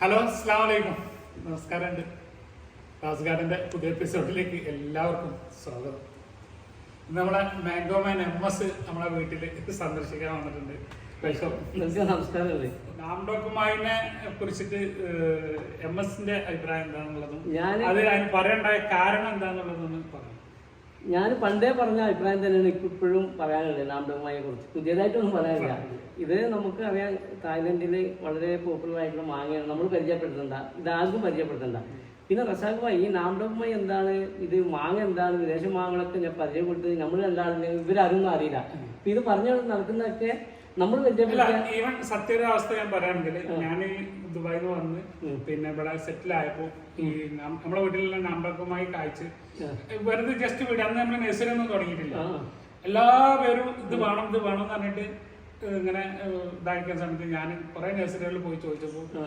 Hello, അസ്സലാമു അലൈക്കും. നമസ്കാരമുണ്ട്. റാസ് ഗാർഡന്റെ പുതിയ എപ്പിസോഡിലേക്ക് എല്ലാവർക്കും സ്വാഗതം. നമ്മളെ മാംഗോ മാൻ MS നമ്മളെ വീട്ടിൽ സന്ദർശിക്കാൻ വന്നിട്ടുണ്ട്. നമസ്കാരമല്ലേ. നാംഡോക്കുമായിനെ കുറിച്ചിട്ട് MS-ന്റെ അഭിപ്രായം എന്താണെന്നുള്ളതും അത് അതിന് പറയണ്ടായ കാരണം എന്താണെന്നുള്ളതൊന്നും പറഞ്ഞു. ഞാൻ പണ്ടേ പറഞ്ഞ അഭിപ്രായം തന്നെയാണ് ഇപ്പോഴും പറയാനുള്ളത്. നാംഡോക്കുമായെ കുറിച്ച് പുതിയതായിട്ടൊന്നും പറയാനില്ല. ഇത് നമുക്ക് അറിയാം, തായ്ലൻഡില് വളരെ പോപ്പുലർ ആയിട്ടുള്ള മാങ്ങയാണ്. നമ്മൾ പരിചയപ്പെടുത്തണ്ട, ഇതാർക്കും പരിചയപ്പെടുത്തണ്ട. പിന്നെ റസാഖുമായി ഈ നാംഡോക്കുമായി എന്താണ്, ഇത് മാങ്ങ എന്താണ്, വിദേശ മാങ്ങകളൊക്കെ ഞാൻ പരിചയപ്പെടുത്തി നമ്മൾ എന്താണ് ഇവരൊന്നും അറിയില്ല. അപ്പൊ ഇത് പറഞ്ഞു നടക്കുന്നതൊക്കെ നമ്മൾ ഈവൻ സത്യാവസ്ഥ ഞാൻ പറയുകയാണെങ്കിൽ ഞാൻ ദുബായിൽ നിന്ന് വന്ന് പിന്നെ ഇവിടെ സെറ്റിൽ ആയപ്പോ ഈ നമ്മളെ വീട്ടിലുള്ള നാംഡോക്കുമായി കായ്ച്ച് വെറുതെ ജസ്റ്റ് വീട് അന്ന് നമ്മള് നഴ്സറി ഒന്നും തുടങ്ങിയിട്ടില്ല. എല്ലാ പേരും ഇത് വേണം എന്ന് പറഞ്ഞിട്ട് ഇങ്ങനെ ഇതാക്കിയ സമയത്ത് ഞാൻ കുറെ നഴ്സറികളിൽ പോയി ചോദിച്ചപ്പോ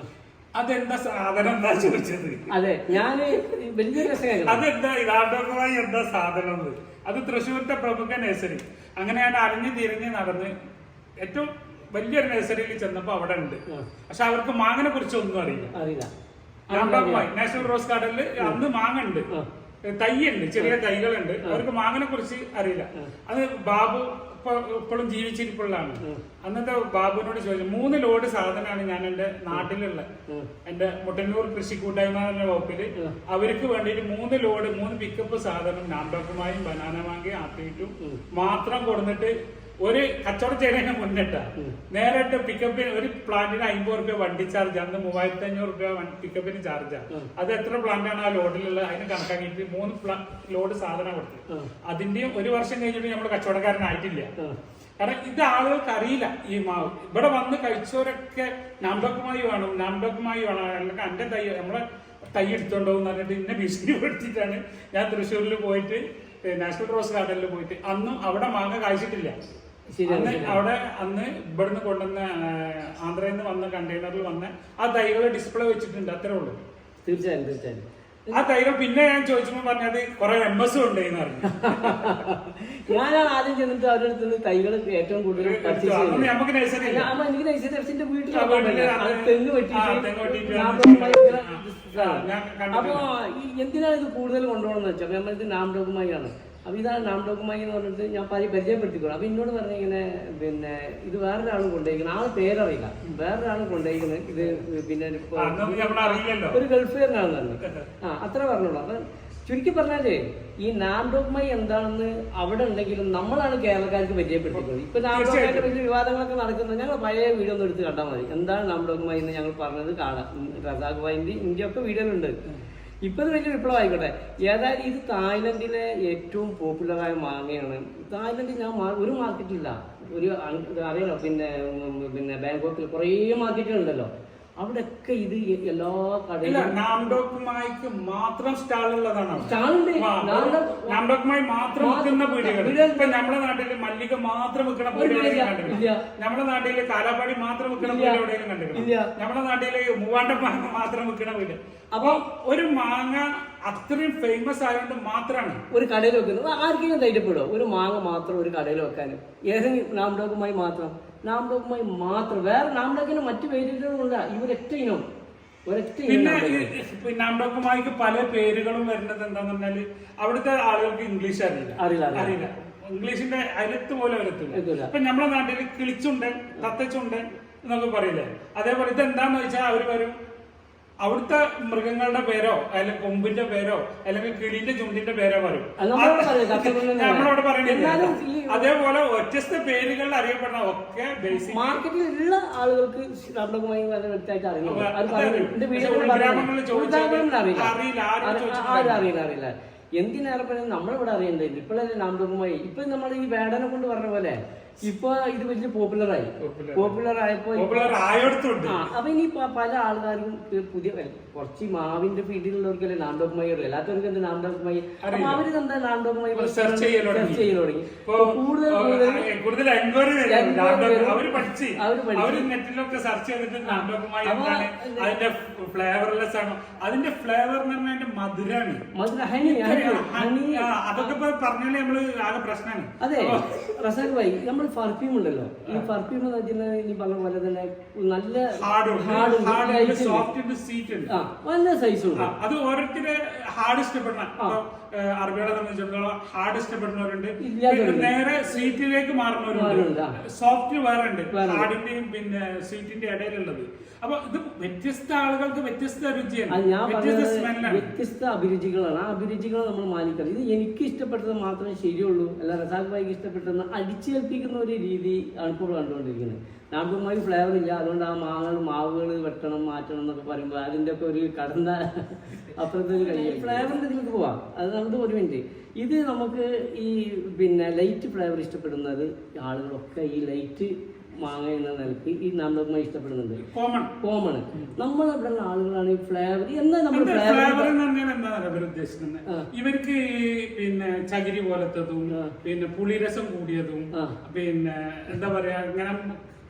അതെന്താ സാധനം എന്താ ചോദിച്ചത്. അതെ, ഞാന് അതെന്താ നാംഡോക്കുമായി എന്താ സാധനം, അത് തൃശ്ശൂരത്തെ പ്രമുഖ നഴ്സറി. അങ്ങനെ ഞാൻ അറിഞ്ഞു തിരിഞ്ഞ് നടന്ന് ഏറ്റവും വലിയൊരു നഴ്സറിയിൽ ചെന്നപ്പോ അവിടെ ഉണ്ട്. പക്ഷെ അവർക്ക് മാങ്ങനെ കുറിച്ച് ഒന്നും അറിയില്ല. നാംഡോക്കുമായി നാഷണൽ റോസ് ഗാർഡനിൽ അന്ന് മാങ്ങ ഉണ്ട്, തൈയുണ്ട്, ചെറിയ തൈകളുണ്ട്. അവർക്ക് മാങ്ങനെ കുറിച്ച് അറിയില്ല. അത് ബാബു ഇപ്പോഴും ജീവിച്ചിരിപ്പുള്ളതാണ്. അന്നത്തെ ബാബുവിനോട് ചോദിച്ചു, 3 ലോഡ് സാധനമാണ് ഞാൻ എന്റെ നാട്ടിലുള്ള എന്റെ മുട്ടന്നൂർ കൃഷി കൂട്ടായ്മ വകുപ്പില് അവർക്ക് വേണ്ടിയിട്ട് 3 പിക്കപ്പ് സാധനം നാംഡോക്കുമായും ബനാന മാങ്ങയും ആപ്പിയിട്ടും മാത്രം കൊടുത്തിട്ട് ഒരു കച്ചവടം ചെയ്യുന്നതിന് മുന്നിട്ട നേരിട്ട് പിക്കപ്പിന് ഒരു പ്ലാന്റിന് 50 രൂപ വണ്ടി ചാർജ്, അന്ന് 3500 രൂപ പിക്കപ്പിന് ചാർജാണ്. അത് എത്ര പ്ലാന്റാണ് ആ ലോഡിലുള്ളത് അതിന് കണക്കാക്കിയിട്ട് 3 ലോഡ് സാധനം കൊടുത്തു. അതിന്റെയും 1 വർഷം കഴിഞ്ഞിട്ട് നമ്മൾ കച്ചവടക്കാരനായിട്ടില്ല. കാരണം ഇത് ആളുകൾക്ക് അറിയില്ല. ഈ മാവ് ഇവിടെ വന്ന് കഴിച്ചവരൊക്കെ നാംഡോക്കുമായി വേണം അല്ലെങ്കിൽ എന്റെ തൈ നമ്മളെ തൈ എടുത്തോണ്ടോന്ന് പറഞ്ഞിട്ട് ഇന്നെ ഭീഷണിപ്പെടുത്തിയിട്ടാണ് ഞാൻ തൃശ്ശൂരിൽ പോയിട്ട് നാഷണൽ റോസ് ഗാർഡനിൽ പോയിട്ട് അന്നും അവിടെ മാങ്ങ കഴിച്ചിട്ടില്ല. അവിടെ അന്ന് ഇവിടുന്ന് കൊണ്ടുവന്ന ആന്ധ്രയിൽ നിന്ന് വന്ന കണ്ടെയ്നറിൽ വന്ന ആ തൈകൾ ഡിസ്പ്ലേ വെച്ചിട്ടുണ്ട്, അത്രേ ഉള്ളൂ. തീർച്ചയായും ആ തൈകൾ പിന്നെ ഞാൻ ചോദിച്ചപ്പോ പറഞ്ഞത് കുറെ MS ഉണ്ടെന്ന് പറഞ്ഞു. ഞാനാണ് ആദ്യം ചെന്നിട്ട് അവരുടെ അടുത്ത് തൈകൾ ഏറ്റവും കൂടുതൽ നമുക്ക് നഴ്സറി തെങ്ങ് വെട്ടിട്ട്. അപ്പൊ എന്തിനാണ് ഇത് കൂടുതൽ കൊണ്ടുപോകണമെന്ന് വെച്ചാൽ നമ്മളിത് നാംഡോക്കുമായി ആണ്. അപ്പൊ ഇതാണ് നാംഡോക്കുമായി എന്ന് പറഞ്ഞിട്ട് ഞാൻ പരിചയപ്പെടുത്തിക്കോളാം. അപ്പൊ എന്നോട് പറഞ്ഞ ഇങ്ങനെ പിന്നെ ഇത് വേറൊരാളും കൊണ്ടുപോയിക്കണം, ആള് പേരറിയില്ല, വേറൊരാളും കൊണ്ടുപോയിക്കുന്നത് ഇത് പിന്നെ ഒരു ഗൾഫുകാരനാണെന്ന് പറഞ്ഞു. അത്ര പറഞ്ഞോളൂ. അപ്പൊ ചുരുക്കി പറഞ്ഞാലേ ഈ നാംഡോക്കുമായി എന്താണെന്ന് അവിടെ ഉണ്ടെങ്കിലും നമ്മളാണ് കേരളക്കാർക്ക് പരിചയപ്പെടുത്തിക്കുന്നത്. ഇപ്പൊ നാംഡോക്കുമായിട്ട് വലിയ വിവാദങ്ങളൊക്കെ നടക്കുന്നത് ഞങ്ങൾ പഴയ വീഡിയോ ഒന്ന് എടുത്ത് കണ്ടാൽ മതി. എന്താണ് നാംഡോക്കുമായി എന്ന് ഞങ്ങൾ പറഞ്ഞത് കാണാം. റസാഖുമായിന്റെ ഇന്ത്യയൊക്കെ വീഡിയോയിലുണ്ട്. ഇപ്പൊ ഇത് വലിയ വിപ്ലവം ആയിക്കോട്ടെ. ഏതായാലും ഇത് തായ്ലൻഡിലെ ഏറ്റവും പോപ്പുലറായ മാങ്ങയാണ്. തായ്ലൻഡിൽ ഞാൻ ഒരു മാർക്കറ്റില്ല, ഒരു അറിയാലോ, പിന്നെ ബാങ്കോക്കിൽ കുറേ മാർക്കറ്റുകളുണ്ടല്ലോ, അവിടെയൊക്കെ ഇത് എല്ലാ കടയിലും നാംഡോക്കുമായിക്ക് മാത്രം സ്റ്റാളുള്ളതാണ്. സ്റ്റാളുണ്ട്. നാംഡോക്കുമായി മാത്രം വിൽക്കുന്ന പീടികകൾ. ഇപ്പൊ നമ്മുടെ നാട്ടില് മല്ലിക മാത്രം വിൽക്കുന്ന പീടിക കണ്ടിട്ടില്ല. നമ്മുടെ നാട്ടില് കാലാപ്പാടി മാത്രം വിൽക്കുന്ന പീടിക എവിടെയും കണ്ടിട്ടില്ല. നമ്മുടെ നാട്ടില് മൂവാണ്ട മാങ്ങ മാത്രം വിൽക്കുന്ന പീടിക. അപ്പൊ ഒരു മാങ്ങ അത്രയും ഫേമസ് ആയതുകൊണ്ട് മാത്രമാണ് ഒരു കടയിൽ വെക്കുന്നത്. ആർക്കെങ്കിലും ധൈര്യപ്പെടുമോ ഒരു മാങ്ങ മാത്രം ഒരു കടയിൽ വെക്കാനും? ഏതെങ്കിലും നാംഡോക്കുമായി മാത്രം വേറെ നാംഡോക്കിന് മറ്റു പേരുകളുമില്ല. ഇവരൊറ്റ ഇനം പിന്നെ നാംഡോക്കുമായിക്ക് പല പേരുകളും വരുന്നത് എന്താന്ന് പറഞ്ഞാല് അവിടുത്തെ ആളുകൾക്ക് ഇംഗ്ലീഷ് അറിയില്ല. ഇംഗ്ലീഷിന്റെ അയലത്ത് പോലെ വരത്തില്ല. ഇപ്പൊ നമ്മളെ നാട്ടില് കിളിച്ചുണ്ടൻ, തത്തച്ചുണ്ടൻ എന്നൊക്കെ പറയില്ലേ, അതേപോലെ ഇതെന്താന്ന് വെച്ചാൽ അവര് വരും അവിടുത്തെ മൃഗങ്ങളുടെ പേരോ അല്ലെങ്കിൽ കൊമ്പിന്റെ പേരോ അല്ലെങ്കിൽ കിളിന്റെ ചുണ്ടിന്റെ പേരോ പറയും. നമ്മളവിടെ പറയുന്നില്ല. അതേപോലെ വ്യത്യസ്ത പേരുകളിൽ അറിയപ്പെടുന്ന ഒക്കെ ബേസിക് മാർക്കറ്റിലുള്ള ആളുകൾക്ക് അറിയില്ല. എന്തിനേറെ പറയുന്നത് നമ്മളിവിടെ അറിയണ്ടില്ല. ഇപ്പോഴല്ലേ നാംഡോക്കുമായി ഇപ്പൊ നമ്മൾ ഈ വേടനെ കൊണ്ട് പറഞ്ഞ പോലെ ഇപ്പൊ ഇത് വലിയ പോപ്പുലർ ആയപ്പോ അപ്പൊ ഇനി പല ആൾക്കാർക്കും പുതിയ കുറച്ച് മാവിന്റെ ഫീൽഡിലുള്ളവർക്കല്ലേ നാംഡോക്കുമായി അറിയാം, അല്ലാത്തവർക്ക് എന്ത് നാംഡോക്കുമായി. അപ്പൊ അവർക്ക് എന്താ നാംഡോക്കുമായി സെർച്ച് ചെയ്യൽ തുടങ്ങി. കൂടുതൽ നെറ്റിലൊക്കെ സെർച്ച് ചെയ്തിട്ട് നാംഡോക്കുമായി അതിന്റെ ഫ്ലേവർലെസ് ആണ്. അതിന്റെ ഫ്ലേവർ എന്ന് പറഞ്ഞാൽ അതിന്റെ മധുരാണ്, അതൊക്കെ പറഞ്ഞാലേ നമ്മള് ആകെ പ്രശ്നമാണ്. അതെ റസാഖ് ഭായി, നമ്മൾ നമ്മൾ പെർഫ്യൂം ഉണ്ടല്ലോ, ഈ പെർഫ്യൂം എന്ന് വെച്ചാൽ ഈ പറഞ്ഞ പോലെ തന്നെ നല്ല നല്ല സൈസ് ഉണ്ട്. അത് ഓരോരുത്തരുടെ ഹാർഡ് ഇഷ്ടപ്പെടണം. അറബികളെ സംബന്ധിച്ചിടത്തോളം ഹാർഡ് ഇഷ്ടപ്പെടുന്നവരുണ്ട്, നേരെ സ്വീറ്റിലേക്ക് മാറുന്നവരുണ്ട്, സോഫ്റ്റ് വേറെ ഉണ്ട്, ഹാർഡിന്റെയും പിന്നെ സ്വീറ്റിന്റെ ഇടയിലുള്ളത്. അപ്പൊ ഇത് വ്യത്യസ്ത ആളുകൾക്ക് വ്യത്യസ്ത രുചിയാണ്, വ്യത്യസ്ത സ്മെല്ലാണ്, വ്യത്യസ്ത അഭിരുചികളാണ്. ആ അഭിരുചികളെ നമ്മൾ മാനിക്കണം. ഇത് എനിക്ക് ഇഷ്ടപ്പെട്ടത് മാത്രമേ ശരിയുള്ളൂ, അല്ല റസാഖ് ഭായിക്ക് ഇഷ്ടപ്പെട്ടതെന്ന് അടിച്ചേൽപ്പിക്കുന്ന ഒരു രീതി ആണ് ഇപ്പോൾ കണ്ടുകൊണ്ടിരിക്കുന്നത്. നാമ്പുമായി ഫ്ലേവർ ഇല്ല, അതുകൊണ്ട് ആ മാവുകൾ വെട്ടണം മാറ്റണം എന്നൊക്കെ പറയുമ്പോൾ അതിൻ്റെ ഒക്കെ ഒരു കടന്ന അപ്പുറത്തേക്ക് കഴിയും. ഫ്ലേവറിൻ്റെ ഇതിലേക്ക് പോവാം. അത് നമുക്ക് ഒരു മിനിറ്റ്. ഇത് നമുക്ക് ഈ പിന്നെ ലൈറ്റ് ഫ്ലേവർ ഇഷ്ടപ്പെടുന്നത് ആളുകളൊക്കെ ഈ ലൈറ്റ് മാങ്ങ എന്ന നിലയ്ക്ക് ഈ നാമ്പുമായി ഇഷ്ടപ്പെടുന്നുണ്ട്. കോമൺ നമ്മളിവിടെയുള്ള ആളുകളാണ് ഈ ഫ്ലേവർ എന്നാൽ നമ്മൾ ഫ്ലേവർ എന്താ ഉദ്ദേശിക്കുന്നത്? ഇവർക്ക് പിന്നെ ചകിരി പോലത്തതും പിന്നെ പുളിരസം കൂടിയതും പിന്നെ എന്താ പറയാ ഇങ്ങനെ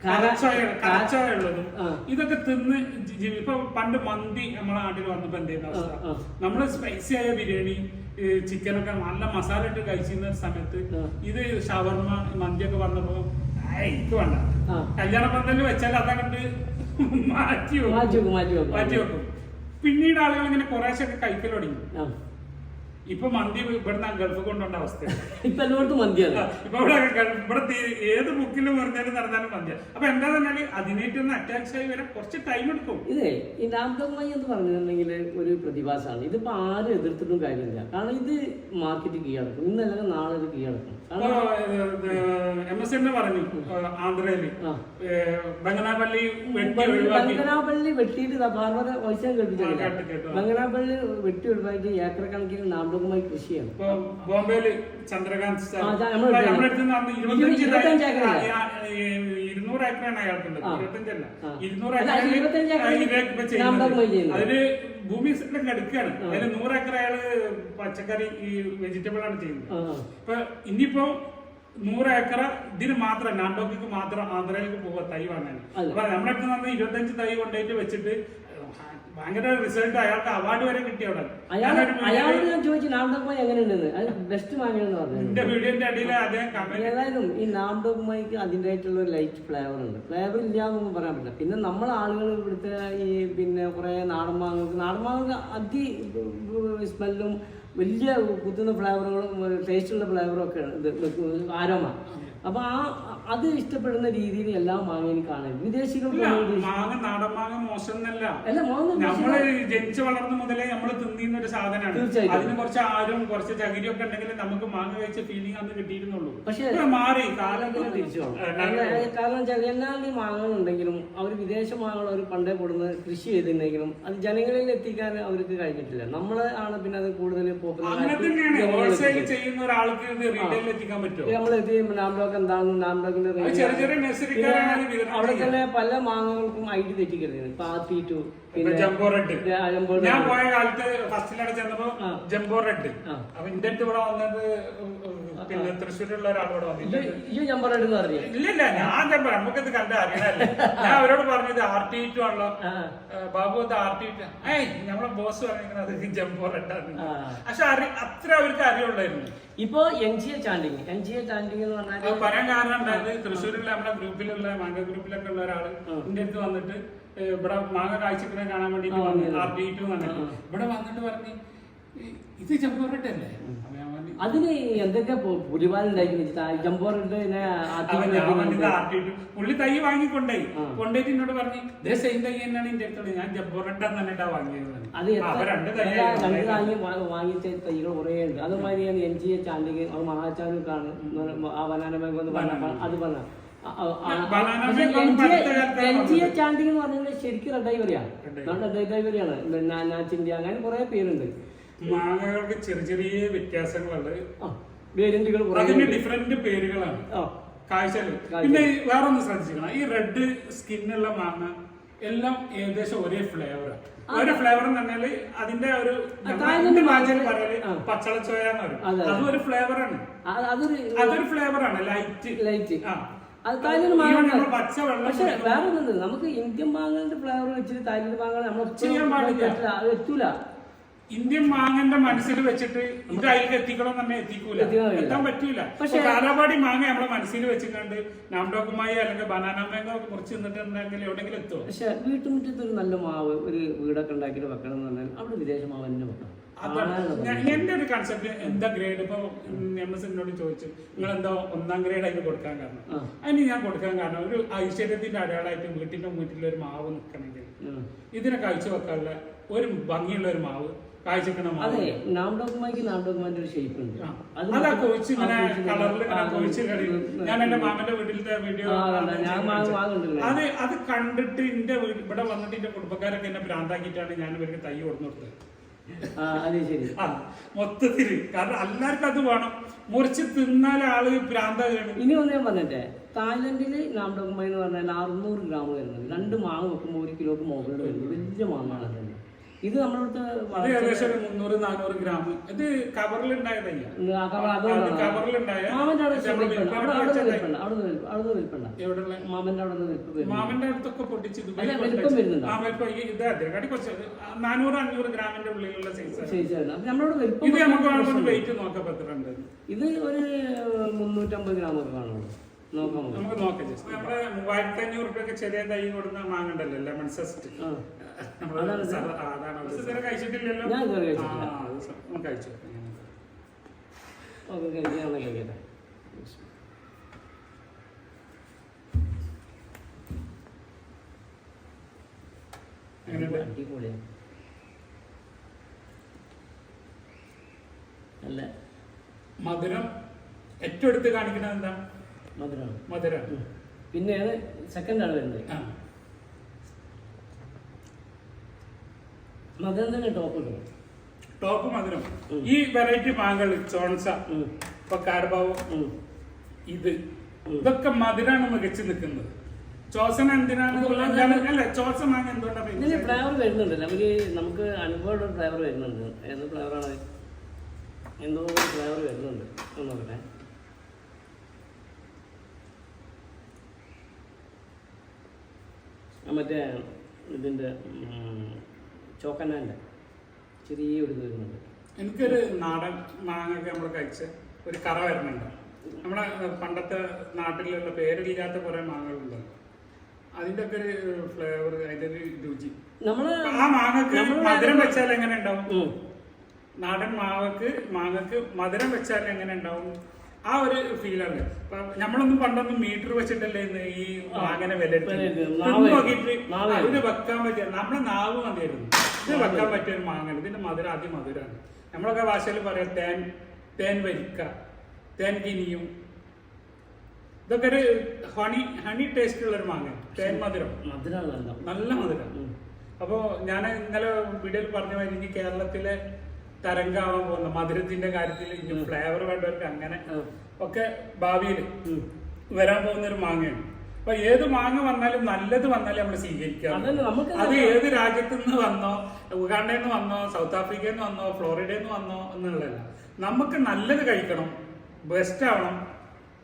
കരച്ചോയുള്ളതും ഇതൊക്കെ തിന്ന് ഇപ്പൊ പണ്ട് മന്തി നമ്മളെ നാട്ടിൽ വന്നപ്പോ എന്തായിരുന്നു അവസ്ഥ? നമ്മള് സ്പൈസി ആയ ബിരിയാണി ചിക്കനൊക്കെ നല്ല മസാല ഇട്ട് കഴിച്ചിരുന്ന സമയത്ത് ഇത് ഷവർമ മന്തിയൊക്കെ വന്നപ്പോ എനിക്ക് വേണ്ട, കല്യാണ പന്തലിൽ വെച്ചാൽ അതങ്ങട്ട് മാറ്റി വെക്കും. പിന്നീട് ആളുകൾ ഇങ്ങനെ കുറേശ്ശൊക്കെ കഴിക്കൽ തുടങ്ങി. ഇപ്പൊ മന്തി ഇവിടുന്ന് ഗൾഫ് കൊണ്ടുണ്ട അവസ്ഥ. ഇപ്പൊ എല്ലായിടത്തും മന്തിയാണ്. ഇപ്പൊ ഇവിടെ ഏത് ബുക്കിലും പറഞ്ഞാലും നടന്നാലും മന്തിയാണ്. അപ്പൊ എന്താ പറഞ്ഞാല് അതിനായിട്ടൊന്ന് അറ്റാച്ച് ആയി വരാൻ കുറച്ച് ടൈം എടുക്കും. ഇതേ ഈ നാമ്പുമായി എന്ന് പറഞ്ഞിട്ടുണ്ടെങ്കിൽ ഒരു പ്രതിഭാസമാണ്. ഇതിപ്പോ ആരും എതിർത്തിട്ടും കാര്യമില്ല. കാരണം ഇത് മാർക്കറ്റ് കീഴടക്കും. ഇന്നല്ലെങ്കിൽ നാളെ ഇത് കീഴടക്കും. MSN പറഞ്ഞു ആന്ധ്രയില് ബംഗനാപള്ളി വെട്ടിയിട്ട് വയസ്സാൻ കേൾപ്പിച്ചില്ല. ബംഗനാപള്ളി വെട്ടി ഒഴിവായിട്ട് ഏക്കർ കണക്കിന് നാമ്പുമായി കൃഷിയാണ്. ബോംബെയില് ചന്ദ്രകാന്ത് 25 ഏക്കറാണ് 200 ഏക്കറാണ് അയാൾക്കുള്ളത്. 25 അല്ല 200 ഏക്കർ. അതില് ഭൂമി എടുക്കുകയാണ്. അതിൽ 100 ഏക്കർ അയാള് പച്ചക്കറി ഈ വെജിറ്റബിൾ ആണ് ചെയ്യുന്നത്. ഇപ്പൊ ഇനിയിപ്പോ 100 ഏക്കർ ഇതിന് മാത്രം നാണ്ടോക്ക് മാത്രം ആന്ധ്രയിലേക്ക് പോവാ തൈ വാങ്ങാൻ. അപ്പൊ നമ്മുടെ അടുത്ത് നിന്ന് 25 തൈ കൊണ്ടുപോയിട്ട് വെച്ചിട്ട് ഭയങ്കര റിസൾട്ട്, അയാൾക്ക് അവാർഡ് വരെ കിട്ടിയവിടെ. അയാളോട് ഞാൻ ചോദിച്ചു നാംഡോക്കുമായി എങ്ങനെയുണ്ടെന്ന്. അത് ബെസ്റ്റ് വാങ്ങിയെന്ന് പറഞ്ഞു. എന്റെ വീഡിയോന്റെ അടിയിൽ ഏതായാലും ഈ നാംഡോക്കുമായിക്ക് അതിൻ്റെതായിട്ടുള്ള ഒരു ലൈറ്റ് ഫ്ലേവർ ഉണ്ട്. ഫ്ലേവർ ഇല്ല എന്നൊന്നും പറയാൻ പറ്റില്ല. പിന്നെ നമ്മളെ ആളുകൾ ഇവിടുത്തെ ഈ പിന്നെ കുറെ നാടൻ മാങ്ങകൾക്ക് അതി സ്മെല്ലും വലിയ കുത്തുന്ന ഫ്ലേവറുകളും ടേസ്റ്റുള്ള ഫ്ലേവറും ഒക്കെയാണ് ഇത് ആരോമ. അപ്പൊ അത് ഇഷ്ടപ്പെടുന്ന രീതിയിൽ എല്ലാം മാങ്ങയും കാണും. വിദേശികൾക്ക് നാടൻ മാങ്ങ മോശമെന്നല്ല, നമ്മള് ജനിച്ചു വളർന്ന മുതലേ നമ്മൾ തിന്നുന്ന ഒരു സാധനമാണ്. അതിന് കുറച്ച് ആരും കുറച്ച് ചകിരി ഒക്കെ ഉണ്ടെങ്കിൽ നമുക്ക് മാങ്ങ കഴിച്ച ഫീലിംഗ് അന്ന് കിട്ടിയിരുന്നുള്ളൂ. പക്ഷെ മാറി കാലം തിരിച്ചു പോകണം. കാരണം വെച്ചാൽ എല്ലാ മാങ്ങകളുണ്ടെങ്കിലും അവർ വിദേശ മാങ്ങകൾ അവർ പണ്ടേ കൊടുന്ന് കൃഷി ചെയ്തിട്ടുണ്ടെങ്കിലും അത് ജനങ്ങളിൽ എത്തിക്കാൻ അവർക്ക് കഴിഞ്ഞിട്ടില്ല. നമ്മള് ആണ് പിന്നെ അത് കൂടുതൽ ചെയ്യുന്ന ഒരാൾക്ക് നമ്മളെത്തി നാംഡോക്ക് എന്താണെന്ന് നാംഡോക്കിന്റെ അവിടെ തന്നെ പല മാങ്ങകൾക്കും ഐഡി തെറ്റിക്കരുത്. പാത്തിട്ടു ജംബോ റെഡ്. ഞാൻ പോയ കാലത്ത് ഫസ്റ്റിലവിടെ ചെന്നപ്പോ ജംബോ റെഡ്. അപ്പൊ ഇന്റെ അടുത്ത് ഇവിടെ വന്നത് പിന്നെ തൃശ്ശൂരുള്ള ഒരാളോട് ജംബോ റെഡ് എന്ന് പറഞ്ഞു. ഇല്ലില്ല, ഞാൻ ജംബോ നമുക്കിത് കണ്ട അറിയണല്ലേ. ഞാൻ അവരോട് പറഞ്ഞത് RT2 ആണല്ലോ ബാബു, അത് RT2. നമ്മളെ ബോസ് പറഞ്ഞിരിക്കുന്നത് ജംബോ റെഡ് ആണ്. പക്ഷെ അത്ര അവർക്ക് അറിയുള്ളായിരുന്നു. ഇപ്പൊ NGA ചാണ്ടിങ് എന്ന് പറഞ്ഞാൽ പറയാൻ കാരണം ഉണ്ടായത് തൃശ്ശൂരിലെ നമ്മുടെ ഗ്രൂപ്പിലുള്ള മാങ്ങ ഗ്രൂപ്പിലൊക്കെ ഉള്ള ഒരാള് എന്റെ അടുത്ത് വന്നിട്ട് ഇവിടെ മാങ്ങ കാഴ്ചക്കിനെ കാണാൻ വേണ്ടിട്ട് RT2 വന്നിട്ട് ഇവിടെ വന്നിട്ട് പറഞ്ഞു ഇത് ജംബോ റെഡ് അല്ലേ. അതിന് എന്തൊക്കെ പുലിവാലുണ്ടായിരുന്നു പുള്ളി തൈ വാങ്ങിക്കൊണ്ടേ കൊണ്ടേറ്റ് എന്നോട് പറഞ്ഞു ഇതേ സെയിം തൈ തന്നെയാണ് എന്റെ അടുത്തുള്ളത്, ഞാൻ ജംബോ റെഡ് എന്നിട്ടാ വാങ്ങിയത്. അത് വാങ്ങിച്ച തൈകൾ കുറേ ഉണ്ട്. അതുമാതിരിയാണ് NGA ചാണ്ടിങ് അത് മഹാചാലുക്കാണ് ആ ബനാന ബാങ്ക് എന്ന് പറഞ്ഞ അത് പറഞ്ഞ NGA ചാണ്ടിങ് എന്ന് പറഞ്ഞാൽ ശരിക്കും റെഡ് ഐവറിയാണ്. റെഡ് ഐവറിയാണ് നാച്ചിന്റെ അങ്ങനെ കുറെ പേരുണ്ട്. മാങ്ങകൾക്ക് ചെറിയ ചെറിയ വ്യത്യാസങ്ങളുണ്ട്, അതിന്റെ ഡിഫറെന്റ് പേരുകളാണ് കാഴ്ചകൾ. പിന്നെ വേറെ ഒന്ന് ശ്രദ്ധിക്കണം, ഈ റെഡ് സ്കിന്നുള്ള മാങ്ങ എല്ലാം ഏകദേശം ഒരേ ഫ്ലേവറാണ്. ഒരു ഫ്ലേവർ എന്ന് പറഞ്ഞാല് അതിന്റെ ഒരു പറയല് പച്ചളച്ചോയ എന്ന് പറയും. അതും ഒരു ഫ്ലേവറാണ്, അതൊരു ഫ്ലേവറാണ് ലൈറ്റ്. പച്ച വെള്ളം. പക്ഷെ വേറെ ഒന്നുണ്ട്, നമുക്ക് ഇന്ത്യൻ മാങ്ങകളുടെ ഫ്ലേവർ വെച്ചിട്ട് തായ്ലൻഡ് മാങ്ങകൾ നമ്മൾ ചെയ്യാൻ പാടില്ല, അത് എത്തൂല. ഇന്ത്യൻ മാങ്ങന്റെ മനസ്സിൽ വെച്ചിട്ട് ഇത് അതിലേക്ക് എത്തിക്കണം തന്നെ എത്തിക്കൂല, എത്താൻ പറ്റൂല. പക്ഷെ കാലാപാടി മാങ്ങ നമ്മളെ മനസ്സിൽ വെച്ചിട്ടുണ്ട് നാംഡോക്കുമായി അല്ലെങ്കിൽ ബനാന മാങ്ങ മുറിച്ച് നിന്നിട്ടുണ്ടെങ്കിൽ എവിടെയെങ്കിലും എത്തുമോ? പക്ഷെ വീട്ടുമുറ്റത്ത് ഒരു നല്ല മാവ് ഒരു വീടൊക്കെ ഉണ്ടാക്കിയിട്ട് വെക്കണം എന്ന് പറഞ്ഞാൽ അവിടെ വിദേശ മാവ് തന്നെ വെക്കണം. എന്റെ ഒരു കൺസെപ്റ്റ് എന്താ ഗ്രേഡ് ഇപ്പൊ MS എന്നോട് ചോദിച്ചു നിങ്ങൾ എന്താ 1ാം ഗ്രേഡ് ആയിട്ട് കൊടുക്കാൻ കാരണം, അതിന് ഞാൻ കൊടുക്കാൻ കാരണം ഒരു ഐശ്വര്യത്തിന്റെ അടയാളമായിട്ട് വീട്ടിന്റെ മുന്നിൽ ഒരു മാവ് നിൽക്കണമെങ്കിൽ ഇതിനെ കാഴ്ച വെക്കാനുള്ള ഒരു ഭംഗിയുള്ള ഒരു മാവ് കാഴ്ചക്കണ മാവ്. അതെ, നാംഡോക്കുമായിക്ക് നാംഡോക്കുമാന്റെ ഒരു ഷേപ്പ് ഉണ്ട്. അതാ കൊഴിച്ച് ഇങ്ങനെ കളറിൽ ഇങ്ങനെ കൊഴിച്ച് കളി. ഞാൻ എന്റെ മാമന്റെ വീട്ടിലത്തെ വീഡിയോ അത് കണ്ടിട്ട് എന്റെ ഇവിടെ വന്നിട്ട് എന്റെ കുടുംബക്കാരൊക്കെ എന്നെ ഭ്രാന്താക്കിയിട്ടാണ് ഞാൻ ഇവർക്ക് തൈ കൊടുത്തു കൊടുത്തത്. മൊത്തത്തില് കാരണം എല്ലാവർക്കും അത് വേണം, മുറിച്ച് തിന്നാല് ആള് ഭ്രാന്താണ്. ഇനി ഒന്ന് ഞാൻ പറഞ്ഞേ, തായ്ലൻഡില് നാംഡോക്കുമായി എന്ന് പറഞ്ഞാൽ 600 ഗ്രാം വരുന്നത്, 2 മാങ്ങ വെക്കുമ്പോൾ 1 കിലോക്ക് മുകളിൽ വരുന്നത് വലിയ മാങ്ങാണ്. ഇത് നമ്മളിവിടുത്തെ ഏകദേശം 300-400 ഗ്രാം. ഇത് കവറിലുണ്ടായതല്ല, കവറിലുണ്ടായ മാമന്റെ അടുത്തൊക്കെ പൊട്ടിച്ച് ഇതാടി കുറച്ച് 400-500 ഗ്രാമിന്റെ ഉള്ളിലുള്ള സൈസ്. ഇത് നമുക്ക് വെയിറ്റ് നോക്കാൻ പറ്റുന്നുണ്ട്. ഇത് ഒരു 350 ഗ്രാം ഒക്കെ കാണുള്ളൂ. നമുക്ക് നോക്കാം. നമ്മള് 3500 രൂപയൊക്കെ ചെറിയ തൈ കൊടുക്കുന്ന മാങ്ങണ്ടല്ലോ ലെമൺ സെസ്റ്റ്, കഴിച്ചിട്ടില്ലല്ലോ. കഴിച്ചു മധുരം ഏറ്റവും എടുത്ത് കാണിക്കുന്നത് എന്താ? മധുരം. പിന്നെ സെക്കൻഡ് ആണ് വരുന്നത് മധുരം തന്നെ ടോപ്പ് മധുരം. ഈ വെറൈറ്റി മാങ്ങകൾ ചോൺസ, ഇപ്പൊ കാർബാവ്, ഇതൊക്കെ മധുരാണ് മികച്ചു നിൽക്കുന്നത്. ചോസന എന്തിനാണ് അല്ല ചോസ മാങ്ങ എന്തുകൊണ്ടാണ് ഫ്ലേവർ വരുന്നുണ്ട് നമുക്ക് അനുഭവമുള്ള ഫ്ലേവർ വരുന്നുണ്ട്. ഏത് ഫ്ലേവറാണ്? എന്തോ ഫ്ലേവർ വരുന്നുണ്ട് നോക്കട്ടെ. മറ്റേ ഇതിന്റെ ചോക്കനാൻ്റെ ചെറിയ ഒരു ഇത് വരുന്നുണ്ട്. എനിക്കൊരു നാടൻ മാങ്ങയൊക്കെ നമ്മൾ കഴിച്ച് ഒരു കറ വരുന്നുണ്ട്. നമ്മുടെ പണ്ടത്തെ നാട്ടിലുള്ള പേരില്ലാത്ത കുറെ മാങ്ങകളുണ്ട്, അതിന്റെ ഒക്കെ ഒരു ഫ്ലേവർ, അതിന്റെ ഒരു രുചി. ആ മാങ്ങക്ക് മധുരം വെച്ചാൽ എങ്ങനെ ഉണ്ടാവും? നാടൻ മാങ്ങക്ക് മധുരം വെച്ചാൽ എങ്ങനെ ഉണ്ടാവും? ആ ഒരു ഫീലാണ്. നമ്മളൊന്നും പണ്ടൊന്നും മീറ്റർ വെച്ചിട്ടല്ലേ ഈ മാങ്ങനെ വില നോക്കിയിട്ട് ഇത് വെക്കാൻ പറ്റിയ നമ്മളെ നാവ് മതിയായിരുന്നു. ഇത് വെക്കാൻ പറ്റിയ ഒരു മാങ്ങ. ഇതിന്റെ മധുരം അതിമധുരാണ്. നമ്മളൊക്കെ ഭാഷയിൽ പറയാം തേൻ വരിക്ക, തേൻ കിനിയും. ഇതൊക്കെ ഒരു ഹണി ടേസ്റ്റ് ഉള്ള ഒരു മാങ്ങ. തേൻ മധുരം, നല്ല മധുരം. അപ്പോ ഞാൻ ഇന്നലെ വീഡിയോയിൽ പറഞ്ഞ മാതിരി ഇനി കേരളത്തിലെ തരംഗാവാൻ പോകുന്ന മധുരത്തിന്റെ കാര്യത്തിൽ ഇനി ഫ്ലേവർ വേണ്ടവർക്ക് അങ്ങനെ ഒക്കെ ഭാവിയിൽ വരാൻ പോകുന്ന ഒരു മാങ്ങയാണ്. അപ്പൊ ഏത് മാങ്ങ വന്നാലും നല്ലത് വന്നാലും നമ്മൾ സ്വീകരിക്കാം. അത് ഏത് രാജ്യത്തു നിന്ന് വന്നോ, ഉഗാണ്ടയിൽ നിന്ന് വന്നോ, സൗത്ത് ആഫ്രിക്കയിൽ നിന്ന് വന്നോ, ഫ്ലോറിഡയിൽ നിന്ന് വന്നോ എന്നുള്ളതല്ല. നമുക്ക് നല്ലത് കഴിക്കണം, ബെസ്റ്റ് ആവണം.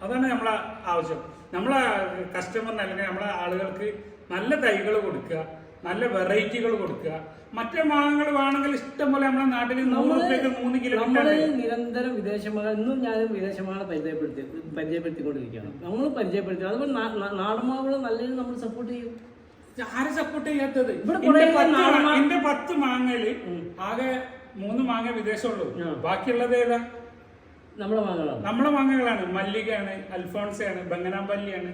അതാണ് നമ്മളെ ആവശ്യം. നമ്മളെ കസ്റ്റമറിന് അല്ലെങ്കിൽ നമ്മളെ ആളുകൾക്ക് നല്ല തൈകൾ കൊടുക്കുക, നല്ല വെറൈറ്റികൾ കൊടുക്കുക. മറ്റേ മാങ്ങകൾ വേണമെങ്കിൽ ഇഷ്ടം പോലെ നമ്മുടെ നാട്ടിൽ 3 കിലോ നിരന്തരം വിദേശമാകൾ ഇന്നും ഞാനും വിദേശമാകളെ പരിചയപ്പെടുത്തിക്കൊണ്ടിരിക്കുകയാണ്. നമ്മൾ പരിചയപ്പെടുത്തി അതുപോലെ നാടൻ മാവുകൾ നല്ലത് നമ്മൾ സപ്പോർട്ട് ചെയ്യും. ആരെ സപ്പോർട്ട് ചെയ്യാത്തത്? എന്റെ 10 മാങ്ങയില് ആകെ 3 മാങ്ങ വിദേശമുള്ളൂ. ബാക്കിയുള്ളത് ഏതാ? നമ്മളെ മാങ്ങകളാണ്. മല്ലികയാണ്, അൽഫോൺസയാണ്, ബംഗനാമ്പല്ലിയാണ്.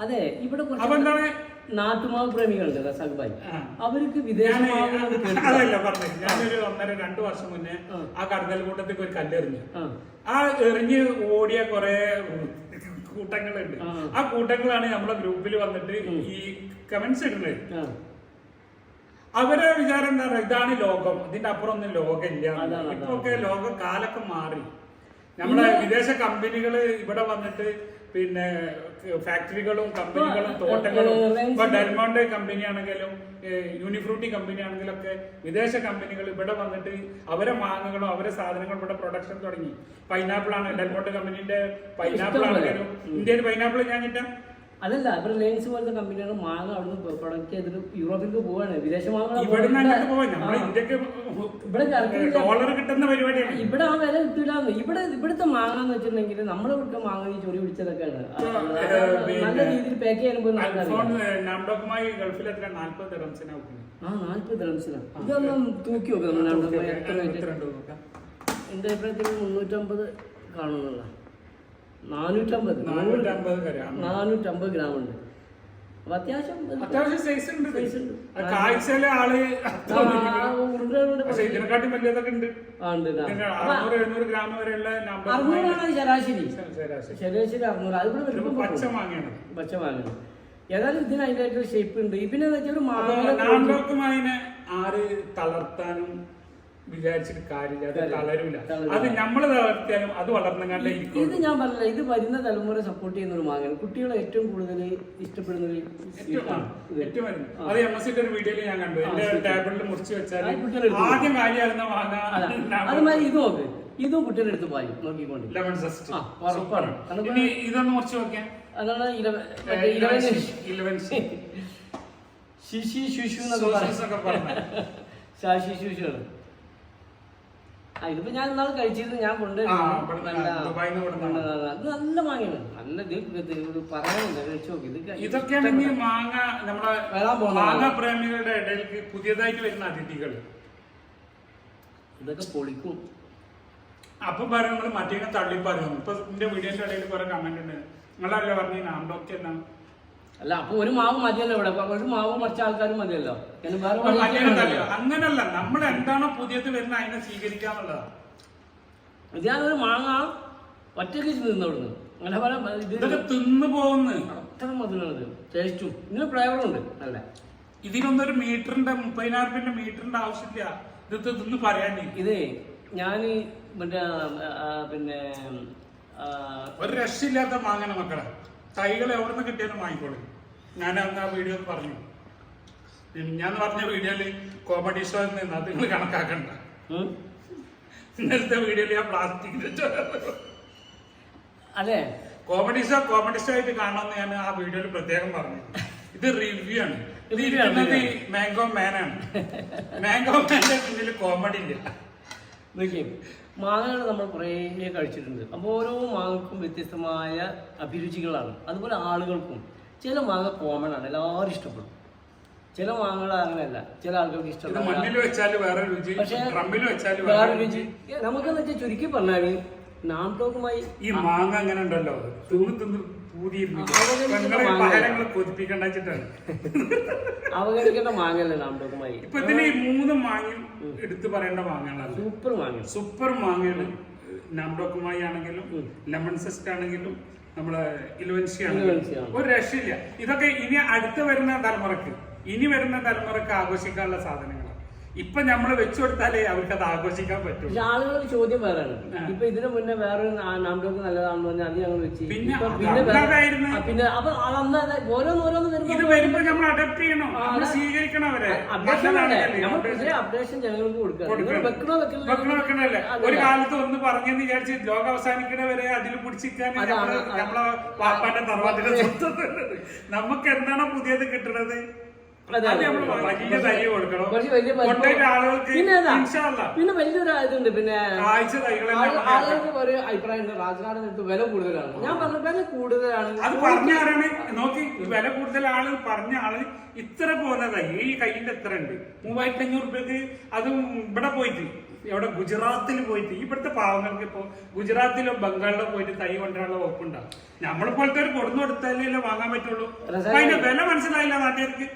അതെ, ഇവിടെ അപ്പൊ എന്താണ് നാട്ടുമാവ് പ്രേമികളുണ്ട് റസാഖ് ഭായി, അവർക്ക് അതല്ല പറഞ്ഞത്. ഞാനൊരു 1.5-2 വർഷം മുന്നേ ആ കടന്നൽ കൂട്ടത്തേക്ക് ഒരു കല്ലെറിഞ്ഞു. ആ എറിഞ്ഞ് ഓടിയ കുറെ കൂട്ടങ്ങളുണ്ട്. ആ കൂട്ടങ്ങളാണ് നമ്മളെ ഗ്രൂപ്പിൽ വന്നിട്ട് ഈ കമന്റ്സ് ഇടുന്നത്. അവരെ വിചാരം എന്താ പറയുക, ഇതാണ് ലോകം, ഇതിന്റെ അപ്പുറം ഒന്നും ലോകമില്ല. ഇപ്പൊ ഒക്കെ ലോക കാലൊക്കെ മാറി. നമ്മളെ വിദേശ കമ്പനികള് ഇവിടെ വന്നിട്ട് പിന്നെ ഫാക്ടറികളും കമ്പനികളും തോട്ടങ്ങളും, ഇപ്പൊ ഡെൽമോണ്ടെ കമ്പനി ആണെങ്കിലും യൂണിഫ്രൂട്ടി കമ്പനി ആണെങ്കിലും ഒക്കെ വിദേശ കമ്പനികൾ ഇവിടെ വന്നിട്ട് അവരെ മാങ്ങകളും അവരെ സാധനങ്ങളും ഇവിടെ പ്രൊഡക്ഷൻ തുടങ്ങി. പൈനാപ്പിൾ ആണ് ഡെൽമോണ്ടെ കമ്പനിന്റെ പൈനാപ്പിൾ ആണെങ്കിലും ഇന്ത്യയിൽ പൈനാപ്പിൾ ഞാൻ കിട്ടാം അതല്ല ഇപ്പൊ റിലയൻസ് പോലത്തെ കമ്പനികൾ മാങ്ങ അവിടുന്ന് പ്രൊഡക്റ്റ് ചെയ്തിട്ട് യൂറോപ്പിലേക്ക് പോവാണ്. വിദേശ മാങ്ങ ഇവിടെ ഡോളർ കിട്ടുന്ന പരിപാടിയാണ്. ഇവിടെ ആ വില കിട്ടൂലെന്ന്. ഇവിടുത്തെ മാങ്ങ എന്ന് വെച്ചിട്ടുണ്ടെങ്കിൽ നമ്മളെ ഇവിടുത്തെ മാങ്ങ ഈ ചൊറി പിടിച്ചതൊക്കെയാണ്. നല്ല രീതിയിൽ പാക്ക് ചെയ്യുമ്പോൾ ഗൾഫിൽ എത്ര 40 ദിർഹംസിനാണ്. 40 ദിർഹംസിനാണ്. ഇതൊന്നും തൂക്കി നോക്കാം. എന്റെ അഭിപ്രായത്തിൽ 350 കാണുന്നുള്ള 450 ഗ്രാം ഉണ്ട്. അപ്പൊ അത്യാവശ്യം സൈസ് ഉണ്ട്. ഇതിനെക്കാട്ടും വലിയതൊക്കെ ഉണ്ട്. 600 ശരാശരി 600. അതിവിടെ വരുമ്പോ പച്ച വാങ്ങണം. ഏതായാലും ഇതിന് അതിന്റെ ഷേപ്പ് ഉണ്ട്. പിന്നെ നാംഡോക്കുമായിനെ ആര് തളർത്താനും വിചാരിച്ചിട്ട് കാര്യമില്ല. അത് തളരൂല. അത് നമ്മള് തളർത്തിയാലും അത് വളർന്നങ്ങാണ്ടേ ഇരിക്കും. ഇത് ഞാൻ പറഞ്ഞില്ല, ഇത് വരുന്ന തലമുറ സപ്പോർട്ട് ചെയ്യുന്ന ഒരു മാങ്ങ. കുട്ടികളെ ഏറ്റവും കൂടുതൽ ഇഷ്ടപ്പെടുന്ന ഒരു അത് MS ഒരു വീഡിയോയിൽ ഞാൻ കണ്ടു. എന്റെ ടേബിളിൽ മുറിച്ച് വെച്ചാൽ ആദ്യം കാര്യമാകുന്ന മാങ്ങ. അതുമാതിരി ഇത് നോക്ക്, ഇതും കുട്ടികളുടെ അടുത്ത് പോയി നോക്കിക്കൊണ്ട് ലെമൺ ജസ്റ്റ് ഇനി ഇതൊന്ന് മുറിച്ച് നോക്കിയാൽ അതാണ് ശിശി ശുശു എന്നൊക്കെ പറഞ്ഞ ശാശി ശുശുണ്. ഇതിപ്പോ ഞാൻ ഇന്നാൾ കഴിച്ചിരുന്നു. ഞാൻ നല്ല മാങ്ങയാണ്. നല്ല പറയാനുണ്ട്. കഴിച്ചു നോക്കി. ഇതൊക്കെയാണെങ്കിൽ മാങ്ങ നമ്മളെ മാങ്ങ പ്രേമികളുടെ ഇടയിലേക്ക് പുതിയതായിട്ട് വരുന്ന അതിഥികൾ ഇതൊക്കെ പൊളിക്കും. അപ്പൊ പറയുന്നത് മറ്റേ തള്ളി പറയും. ഇപ്പൊ എന്റെ വീഡിയോന്റെ ഇടയിൽ കുറെ കമന്റ് ഉണ്ട്. നിങ്ങളല്ലേ പറഞ്ഞു നാംഡോക്ക് എന്നാ. അല്ല അപ്പൊ ഒരു മാവ് മതിയല്ലോ ഇവിടെ. ഒരു മാവ് കുറച്ച് ആൾക്കാരും മതിയല്ലോ. അങ്ങനല്ല, നമ്മൾ എന്താണോ പുതിയത് വരുന്ന അതിനെ സ്വീകരിക്കാന്നുള്ളതാണ്. ഞാനൊരു മാങ്ങ ഒറ്റയ്ക്ക് തിന്നവിടുന്നു. അങ്ങനെ ഇതൊക്കെ തിന്നു പോകുന്നു. അത്ര മധുരമുള്ളത് ടേസ്റ്റും ഇതിന് ഫ്ലേവറും ഉണ്ട്. നല്ല ഇതിനൊന്നും ഒരു മീറ്ററിന്റെ 30,000 മീറ്ററിന്റെ ആവശ്യമില്ല. ഇത് തിന്ന് പറയാനേ. ഇതേ ഞാൻ മറ്റേ പിന്നെ ഒരു രക്ഷയില്ലാത്ത മാങ്ങന മക്കളെ. തൈകൾ എവിടെ നിന്ന് കിട്ടിയാലും വാങ്ങിക്കോളൂ. ഞാൻ അന്ന് ആ വീഡിയോ പറഞ്ഞു. ഞാൻ പറഞ്ഞ വീഡിയോയില് കോമഡി ഷോ നിന്ന് അത് നിങ്ങൾ കണക്കാക്കണ്ട. ഇന്നലത്തെ വീഡിയോയിൽ ഞാൻ പ്ലാസ്റ്റിക് അതെ കോമഡി ഷോ ആയിട്ട് കാണണമെന്ന് ഞാൻ ആ വീഡിയോയിൽ പ്രത്യേകം പറഞ്ഞു. ഇത് റിവ്യൂ ആണ്. ഇത് ഇരിക്കുന്നത് മാംഗോ മാനാണ്. മാംഗോ മാന്റെ പിന്നിൽ കോമഡി ഇല്ല. മാങ്ങകൾ നമ്മൾ കുറേ കഴിച്ചിട്ടുണ്ട്. അപ്പോൾ ഓരോ മാങ്ങക്കും വ്യത്യസ്തമായ അഭിരുചികളാണ്. അതുപോലെ ആളുകൾക്കും ചില മാങ്ങ കോമൺ ആണ്, എല്ലാവരും ഇഷ്ടപ്പെടും. ചില മാങ്ങകൾ അങ്ങനെയല്ല, ചില ആളുകൾക്ക് ഇഷ്ടപ്പെടും. പക്ഷേ വേറെ രുചി നമുക്കെന്ന് വെച്ചാൽ ചുരുക്കി പറഞ്ഞാൽ നാംടോക്കുമായി ഈ മാങ്ങ അങ്ങനെ ഉണ്ടല്ലോ അവഗണിക്കേണ്ട മാങ്ങല്ലേ നാംടോക്കുമായി. ഇപ്പൊ ഇതിന് ഈ 3 മാങ്ങയും എടുത്തു പറയേണ്ട മാങ്ങകളാണ്. സൂപ്പർ മാങ്ങകള്. നാംടോക്കുമായി ആണെങ്കിലും ലെമൺ സെസ്റ്റ് ആണെങ്കിലും നമ്മളെ ഇലുവൻസി ആണെങ്കിലും ഒരു രക്ഷയില്ല. ഇതൊക്കെ ഇനി വരുന്ന തലമുറക്ക് ആഘോഷിക്കാനുള്ള സാധനങ്ങളാണ്. ഇപ്പൊ നമ്മള് വെച്ചു കൊടുത്താലേ അവർക്ക് അത് ആഘോഷിക്കാൻ പറ്റും. ആളുകളുടെ ചോദ്യം വേറെയാണ്. ഇപ്പൊ ഇതിനു മുന്നേ വേറൊരു നാംടോക്ക് നല്ലതാണെന്ന് പറഞ്ഞാൽ അത് ഞങ്ങൾ വെച്ച് പിന്നെ അപ്പൊ ഓരോന്ന് വരുമ്പോ നമ്മൾ അഡപ്റ്റ് ചെയ്യണം, സ്വീകരിക്കണം അവരെ. അപ്ഡേഷൻ ജനങ്ങൾക്ക് വെക്കണല്ലേ. ഒരു കാലത്ത് ഒന്ന് പറഞ്ഞെന്ന് വിചാരിച്ച് ലോകം അവസാനിക്കണവരെ അതിൽ പിടിച്ചിരിക്കാൻ നമ്മളെ പാപ്പാന്റെ തറവാട്ടിലെ നമുക്ക് എന്താണോ പുതിയത് കിട്ടണത് പിന്നെ വലിയൊരു ഇതുണ്ട്. പിന്നെ ആളുകൾക്ക് ഒരു അഭിപ്രായം ഉണ്ട്, രാജനാടിന് അടുത്ത് വില കൂടുതലാണ്. ഞാൻ പറഞ്ഞു വില കൂടുതലാണ്. അത് പറഞ്ഞാരാണ് നോക്കി. വില കൂടുതൽ ആള് പറഞ്ഞ ആള് ഇത്ര പോകുന്നതായി. ഈ കയ്യിന്റെ എത്ര ഉണ്ട് 3500 രൂപക്ക്. അതും ഇവിടെ പോയിട്ട് എവിടെ ഗുജറാത്തിൽ പോയിട്ട് ഇവിടുത്തെ പാവങ്ങൾക്ക് ഇപ്പൊ ഗുജറാത്തിലോ ബംഗാളിലോ പോയിട്ട് തൈ കൊണ്ടുവരാനുള്ള വകുപ്പുണ്ടാവും. നമ്മളെ പോലത്തെ ഒരു കൊടുന്നു കൊടുത്താലേ വാങ്ങാൻ പറ്റുള്ളൂ. അതിന്റെ വില മനസ്സിലായില്ല നാട്ടുകാർക്ക്.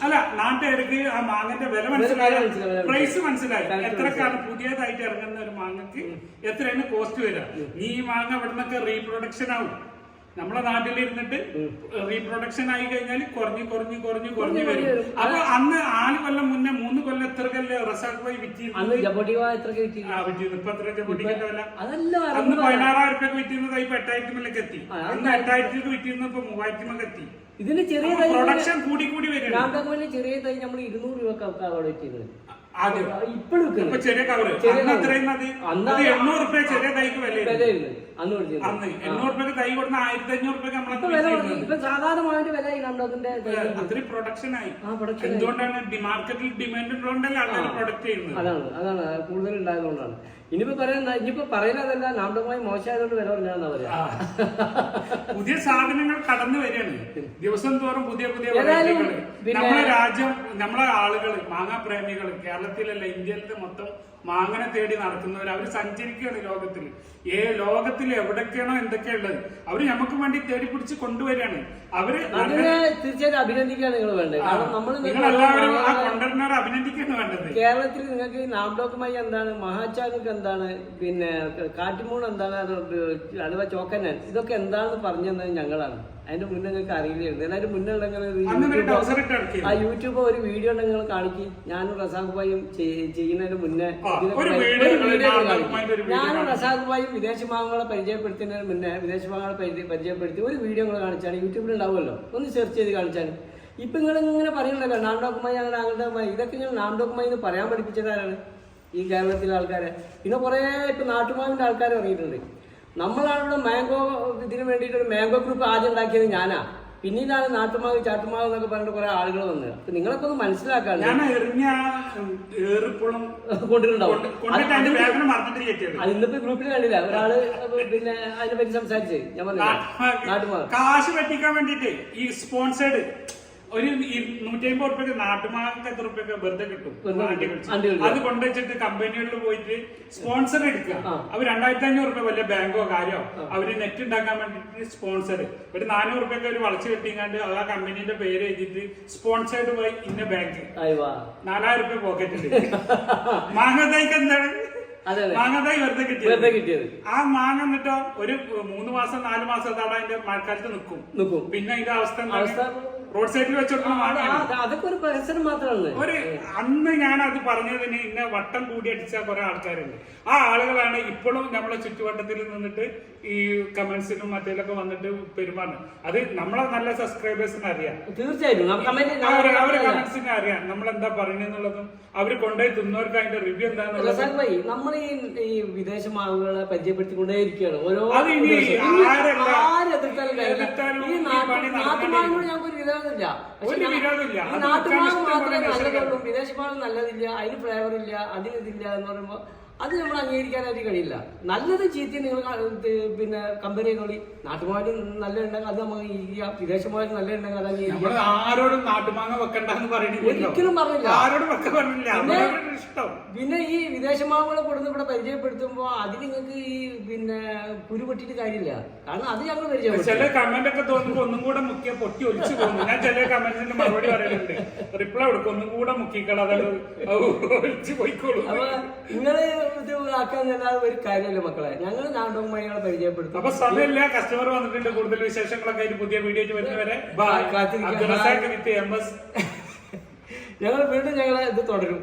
അല്ല നാട്ടുകാർക്ക് ആ മാങ്ങന്റെ വില മനസ്സിലായില്ല, പ്രൈസ് മനസ്സിലായി. എത്രക്കാണ് പുതിയതായിട്ട് ഇറങ്ങുന്ന ഒരു മാങ്ങക്ക് എത്രയാണ് കോസ്റ്റ് വരിക. ഈ മാങ്ങ ഇവിടെ നിന്നൊക്കെ റീപ്രൊഡക്ഷൻ ആവും. നമ്മളെ നാട്ടിലിരുന്നിട്ട് റീപ്രൊഡക്ഷൻ ആയി കഴിഞ്ഞാൽ കുറഞ്ഞു വരും. അപ്പൊ അന്ന് 4 കൊല്ലം മുന്നേ 3 കൊല്ലം എത്ര കല്ല് റസാഖ് ഭായി വിറ്റിരുന്നു. ഇപ്പൊ എത്ര ജബോട്ടിക്കന്റെ വില? അന്ന് 16,000 രൂപയ്ക്ക് വിറ്റിരുന്നത് ഇപ്പൊ 8,000 എത്തി. അന്ന് 8,000 വിറ്റിരുന്നത് ഇപ്പൊ 3,000 എത്തി. ഇതിന് ചെറിയ പ്രൊഡക്ഷൻ കൂടി വരും. ചെറിയ തൈ നമ്മൾ 200 രൂപ ആദ്യം ഇപ്പോഴും ഇപ്പൊ ചെറിയ കവറ് അത്രയും മതി. അത് 800 രൂപ ചെറിയ തൈക്ക് വിലയുണ്ട്. അന്ന് പഠിച്ചത് അന്ന് 800 രൂപ തൈ കൊടുക്കുന്ന 1500 രൂപ ഇപ്പൊ സാധാരണമായിട്ട് വില ഈ നാംഡോക്കിന്റെ അത്രയും പ്രൊഡക്ഷൻ ആയി. എന്തുകൊണ്ടാണ് മാർക്കറ്റിൽ ഡിമാൻഡ് ഉള്ളതുകൊണ്ടല്ലേ ആൾക്കാർ പ്രൊഡക്റ്റ് ചെയ്യുന്നത്. അതാണ് കൂടുതൽ ഉണ്ടായതുകൊണ്ടാണ്. ഇനിയിപ്പോ പറയുന്നതല്ല നാംഡോക്കുമായി മോശമായതുകൊണ്ട് വില പറഞ്ഞാന്നാ പറയാ. പുതിയ സാധനങ്ങൾ കടന്നു വരികയാണ് ദിവസം തോറും. പുതിയ നമ്മളെ രാജ്യം, നമ്മളെ ആളുകൾ, മാങ്ങാ പ്രേമികൾ, കേരളത്തിലല്ല ഇന്ത്യയിലത്തെ മൊത്തം മാങ്ങനെ തേടി നടക്കുന്നവർ. അവർ സഞ്ചരിക്കുകയാണ് ലോകത്തിൽ. ലോകത്തിൽ എവിടൊക്കെയാണോ എന്തൊക്കെയുള്ളത് അവര് നമുക്ക് വേണ്ടി തേടി പിടിച്ച് കൊണ്ടുവരികയാണ്. അവര് തീർച്ചയായിട്ടും അഭിനന്ദിക്കുകയാണ് നിങ്ങൾ വേണ്ടത്. നിങ്ങളെല്ലാവരും ആ കൊണ്ടുവരുന്നവരെ അഭിനന്ദിക്കുകയാണ് വേണ്ടത്. കേരളത്തിൽ നിങ്ങൾക്ക് നാംഡോക്കുമായി എന്താണ്, മഹാചാനുക്ക് എന്താണ്, പിന്നെ കാറ്റുമൂൺ എന്താണ്, അഥവാ ചോക്കന്നൻ, ഇതൊക്കെ എന്താണെന്ന് പറഞ്ഞു തന്നത് ഞങ്ങളാണ്. അതിന്റെ മുന്നേ നിങ്ങൾക്ക് അറിയില്ലായിരുന്നു. അതിന്റെ മുന്നേ ആ യൂട്യൂബ് ഒരു വീഡിയോ ഉണ്ടെങ്കിൽ നിങ്ങൾ കാണിക്കും. ഞാനും റസാഖ് ഭായും ചെയ്യുന്നതിന് മുന്നേ ഞാനും റസാഖ് ഭായും വിദേശ ഭാഗങ്ങളെ പരിചയപ്പെടുത്തുന്നതിന് മുന്നേ വിദേശ ഭാഗങ്ങളെ പരിചയപ്പെടുത്തി ഒരു വീഡിയോ നിങ്ങൾ കാണിച്ചാണ്. യൂട്യൂബിൽ ഉണ്ടാവുമല്ലോ, ഒന്ന് സെർച്ച് ചെയ്ത് കാണിച്ചാണ്. ഇപ്പൊ നിങ്ങൾ ഇങ്ങനെ പറയുന്നുണ്ടല്ലോ നാംഡോക്കുമായി അങ്ങനെ അങ്ങോട്ട്. ഇതൊക്കെ നിങ്ങൾ നാംഡോക്കുമായി എന്ന് പറയാൻ പഠിപ്പിച്ചതാരാണ്? ഈ കേരളത്തിലെ ആൾക്കാരെ. പിന്നെ കുറെ ഇപ്പൊ നാട്ടുമാവിന്റെ ആൾക്കാർ ഇറങ്ങിയിട്ടുണ്ട്. നമ്മളവിടെ മാംഗോ ഇതിന് വേണ്ടിയിട്ട് ഒരു മാംഗോ ഗ്രൂപ്പ് ആദ്യം ഉണ്ടാക്കിയത് ഞാനാ. പിന്നീടാണ് നാട്ടുമാവ് ചാട്ടുമാവ് എന്നൊക്കെ പറഞ്ഞിട്ട് കുറെ ആളുകൾ വന്നത്. അപ്പൊ നിങ്ങളൊക്കെ ഒന്ന് മനസ്സിലാക്കാണ്. കൊണ്ടിട്ടുണ്ടാവും. അത് ഇന്നിപ്പോ ഗ്രൂപ്പിൽ കണ്ടില്ല ഒരാള് പിന്നെ അതിനെ പറ്റി സംസാരിച്ച് ഞാൻ പറഞ്ഞു നാട്ടുമാവ് കാശ് വെട്ടിക്കാൻ വേണ്ടിട്ട് ഈ സ്പോൺസേഡ് ഒരു 150 റുപ്യക്ക് നാട്ടുമാർക്ക് എത്ര റുപ്യൊക്കെ വെറുതെ കിട്ടും. അത് കൊണ്ടുവച്ചിട്ട് കമ്പനികളിൽ പോയിട്ട് സ്പോൺസർ എടുക്കുക. അവർ 2500 റുപ്യ വല്ല ബാങ്കോ കാര്യോ അവര് നെറ്റ് ഉണ്ടാക്കാൻ വേണ്ടിട്ട് സ്പോൺസർ ഒരു 400 റുപ്യൊക്കെ ഒരു വളച്ചു കെട്ടിങ്ങാണ്ട് ആ കമ്പനീന്റെ പേര് എഴുതിയിട്ട് സ്പോൺസേർഡ് ബൈ ഇന്ന ബാങ്ക് 4000 റുപ്യ പോക്കറ്റിൽ. മാങ്ങാത്തൈക്ക് എന്താണ് മാങ്ങാത്തൈ വെറുതെ കിട്ടിയത്. ആ മാങ്ങ എന്നിട്ടോ ഒരു 3 മാസം 4 മാസം അതിന്റെ മഴക്കാലത്ത് നിൽക്കും. പിന്നെ അതിന്റെ അവസ്ഥ റോഡ് സൈഡിൽ അതൊക്കെ ഒരു പരിസരം മാത്രമാണ്. ഒരു അന്ന് ഞാൻ അത് പറഞ്ഞതിന് ഇന്ന വട്ടം കൂടി അടിച്ച കുറെ ആൾക്കാരുണ്ട്. ആ ആളുകളാണ് ഇപ്പോഴും നമ്മളെ ചുറ്റുവട്ടത്തിൽ നിന്നിട്ട് ഈ കമന്റ്സിനും മറ്റേലൊക്കെ വന്നിട്ട് പെരുമാറുന്നത്. അത് നമ്മളെ നല്ല സബ്സ്ക്രൈബേഴ്സിന് അറിയാം. തീർച്ചയായിട്ടും അവര് കമന്റ്സിന് അറിയാം നമ്മളെന്താ പറയുന്നതെന്നുള്ളതും അവര് കൊണ്ടുപോയി തിന്നവർക്ക് അതിന്റെ റിവ്യൂ എന്താണെന്നുള്ളത്. നമ്മൾ ഈ വിദേശ മാവുകളെ പരിചയപ്പെടുത്തിക്കൊണ്ടേ ഇരിക്കുകയാണ്. ഓരോ നാട്ടുമാവിനോട് ഞങ്ങൾക്ക് നാട്ടുമാവ് മാത്രമേ നല്ലതുള്ളൂ, വിദേശമാവ് നല്ലതില്ല, അതിന് ഫ്ലേവർ ഇല്ല, അതിനിതില്ല എന്ന് പറയുമ്പോ അത് നമ്മൾ അംഗീകരിക്കാനായിട്ട് കഴിയില്ല. നല്ലത് ചീത്തയും നിങ്ങൾ പിന്നെ കമ്പനി ചെയ്തോളി. നാട്ടുമാവിന് നല്ല ഉണ്ടെങ്കിൽ അത് നമുക്ക് ഇരിക്കാം, വിദേശമാവിന് നല്ല ഉണ്ടെങ്കിൽ അത് അംഗീകരിക്കാം. ആരോടും നാട്ടുമാങ്ങ വെക്കണ്ടെന്ന് ഒരിക്കലും പറഞ്ഞില്ല. ഇഷ്ടം. പിന്നെ ഈ വിദേശമാവുകളെ കൊടുത്ത് ഇവിടെ പരിചയപ്പെടുത്തുമ്പോ അതിന് നിങ്ങൾക്ക് ഈ പിന്നെ കുരുപൊട്ടിട്ട് കാര്യമില്ല. കാരണം അത് ഞങ്ങൾ പരിചയപ്പെടുത്തും. ചില കമന്റ് ഒക്കെ തോന്നുമ്പോ ഒന്നും കൂടെ മുക്കിയ പൊട്ടി ഒലിച്ചു പോകുന്നു. ഞാൻ ചില കമന്റ്സിന്റെ മറുപടി പറയുന്നുണ്ട്, റിപ്ലൈ കൊടുക്കും, ഒന്നും കൂടെ മുക്കിക്കള അതാണ് ഒലിച്ചു പോയിക്കോളൂ. അപ്പൊ നിങ്ങള് ഇത് ആക്കാന്നല്ലാതെ ഒരു കാര്യമല്ല മക്കളെ. ഞങ്ങൾ നാട്ടുമാവികളെ പരിചയപ്പെടുത്തും. അപ്പൊ സമയമില്ല, കസ്റ്റമർ വന്നിട്ടുണ്ട്. കൂടുതൽ വിശേഷങ്ങളൊക്കെ ആയിട്ട് പുതിയ വീഡിയോ വരുന്നവരെ ഞങ്ങൾ വീണ്ടും ഇത് തുടരും.